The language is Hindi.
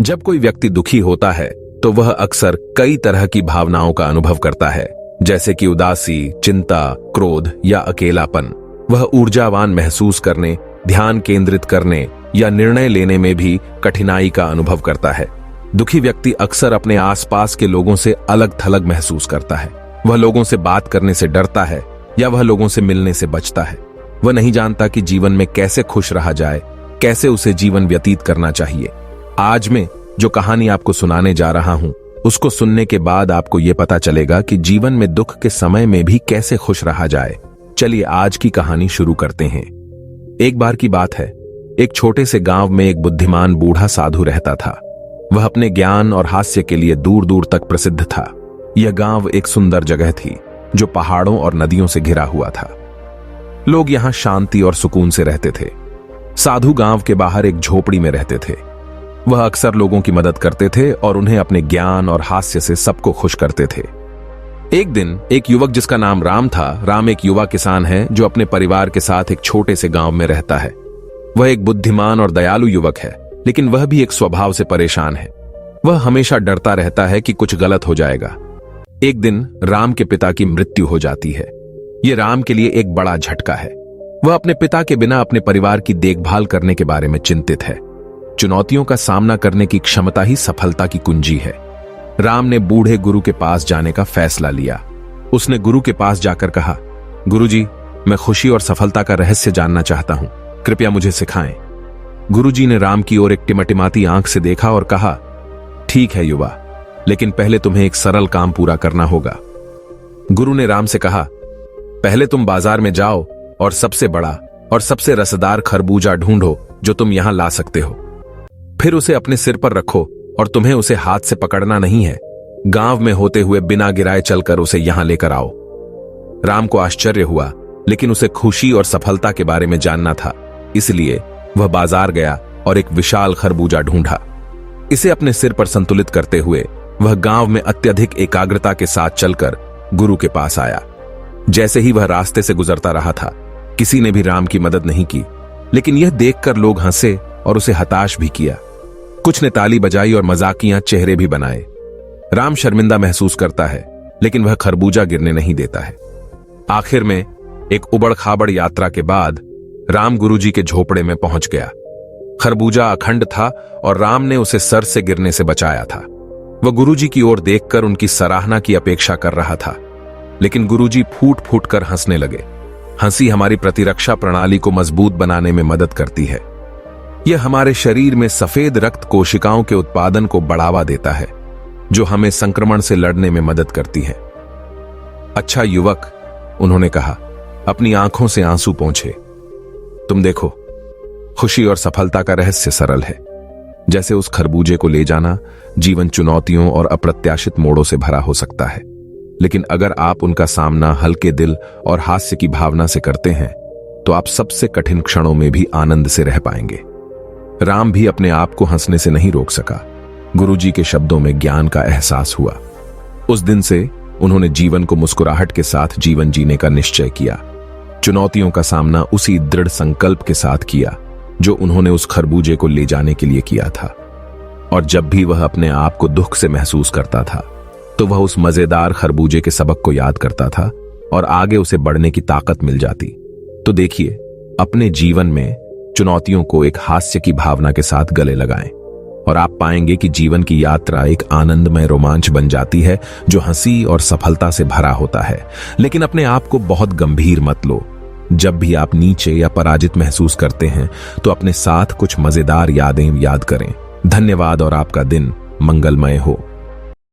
जब कोई व्यक्ति दुखी होता है तो वह अक्सर कई तरह की भावनाओं का अनुभव करता है, जैसे कि उदासी, चिंता, क्रोध या अकेलापन। वह ऊर्जावान महसूस करने, ध्यान केंद्रित करने या निर्णय लेने में भी कठिनाई का अनुभव करता है। दुखी व्यक्ति अक्सर अपने आसपास के लोगों से अलग थलग महसूस करता है। वह लोगों से बात करने से डरता है या वह लोगों से मिलने से बचता है। वह नहीं जानता कि जीवन में कैसे खुश रहा जाए, कैसे उसे जीवन व्यतीत करना चाहिए। आज मैं जो कहानी आपको सुनाने जा रहा हूं, उसको सुनने के बाद आपको यह पता चलेगा कि जीवन में दुख के समय में भी कैसे खुश रहा जाए। चलिए आज की कहानी शुरू करते हैं। एक बार की बात है, एक छोटे से गांव में एक बुद्धिमान बूढ़ा साधु रहता था। वह अपने ज्ञान और हास्य के लिए दूर दूर तक प्रसिद्ध था। यह गांव एक सुंदर जगह थी जो पहाड़ों और नदियों से घिरा हुआ था। लोग यहां शांति और सुकून से रहते थे। साधु गांव के बाहर एक झोपड़ी में रहते थे। वह अक्सर लोगों की मदद करते थे और उन्हें अपने ज्ञान और हास्य से सबको खुश करते थे। एक दिन एक युवक जिसका नाम राम था, राम एक युवा किसान है जो अपने परिवार के साथ एक छोटे से गांव में रहता है। वह एक बुद्धिमान और दयालु युवक है, लेकिन वह भी एक स्वभाव से परेशान है। वह हमेशा डरता रहता है कि कुछ गलत हो जाएगा। एक दिन राम के पिता की मृत्यु हो जाती है। यह राम के लिए एक बड़ा झटका है। वह अपने पिता के बिना अपने परिवार की देखभाल करने के बारे में चिंतित है। चुनौतियों का सामना करने की क्षमता ही सफलता की कुंजी है। राम ने बूढ़े गुरु के पास जाने का फैसला लिया। उसने गुरु के पास जाकर कहा, गुरुजी, मैं खुशी और सफलता का रहस्य जानना चाहता हूं, कृपया मुझे सिखाएं। गुरुजी ने राम की ओर एक टिमटिमाती आंख से देखा और कहा, ठीक है युवा, लेकिन पहले तुम्हें एक सरल काम पूरा करना होगा। गुरु ने राम से कहा, पहले तुम बाजार में जाओ और सबसे बड़ा और सबसे रसदार खरबूजा ढूंढो जो तुम यहां ला सकते हो। फिर उसे अपने सिर पर रखो और तुम्हें उसे हाथ से पकड़ना नहीं है। गांव में होते हुए बिना गिराए चलकर उसे यहां लेकर आओ। राम को आश्चर्य हुआ, लेकिन उसे खुशी और सफलता के बारे में जानना था, इसलिए वह बाजार गया और एक विशाल खरबूजा ढूंढा। इसे अपने सिर पर संतुलित करते हुए वह गांव में अत्यधिक एकाग्रता के साथ चलकर गुरु के पास आया। जैसे ही वह रास्ते से गुजरता रहा था, किसी ने भी राम की मदद नहीं की, लेकिन यह देखकर लोग हंसे और उसे हताश भी किया। कुछ ने ताली बजाई और मजाकिया चेहरे भी बनाए। राम शर्मिंदा महसूस करता है, लेकिन वह खरबूजा गिरने नहीं देता है। आखिर में एक उबड़ खाबड़ यात्रा के बाद राम गुरुजी के झोपड़े में पहुंच गया। खरबूजा अखंड था और राम ने उसे सर से गिरने से बचाया था। वह गुरुजी की ओर देखकर उनकी सराहना की अपेक्षा कर रहा था, लेकिन गुरुजी फूट फूट कर हंसने लगे। हंसी हमारी प्रतिरक्षा प्रणाली को मजबूत बनाने में मदद करती है। यह हमारे शरीर में सफेद रक्त कोशिकाओं के उत्पादन को बढ़ावा देता है, जो हमें संक्रमण से लड़ने में मदद करती है। अच्छा युवक, उन्होंने कहा, अपनी आंखों से आंसू पोंछे। तुम देखो, खुशी और सफलता का रहस्य सरल है। जैसे उस खरबूजे को ले जाना जीवन चुनौतियों और अप्रत्याशित मोड़ों से भरा हो सकता है, लेकिन अगर आप उनका सामना हल्के दिल और हास्य की भावना से करते हैं, तो आप सबसे कठिन क्षणों में भी आनंद से रह पाएंगे। राम भी अपने आप को हंसने से नहीं रोक सका। गुरुजी के शब्दों में ज्ञान का एहसास हुआ। उस दिन से उन्होंने जीवन को मुस्कुराहट के साथ जीवन जीने का निश्चय किया। चुनौतियों का सामना उसी दृढ़ संकल्प के साथ किया जो उन्होंने उस खरबूजे को ले जाने के लिए किया था। और जब भी वह अपने आप को दुख से महसूस करता था, तो वह उस मजेदार खरबूजे के सबक को याद करता था और आगे उसे बढ़ने की ताकत मिल जाती। तो देखिए, अपने जीवन में चुनौतियों को एक हास्य की भावना के साथ गले लगाएं और आप पाएंगे कि जीवन की यात्रा एक आनंदमय रोमांच बन जाती है जो हंसी और सफलता से भरा होता है। लेकिन अपने आप को बहुत गंभीर मत लो। जब भी आप नीचे या पराजित महसूस करते हैं, तो अपने साथ कुछ मजेदार यादें याद करें। धन्यवाद और आपका दिन मंगलमय हो।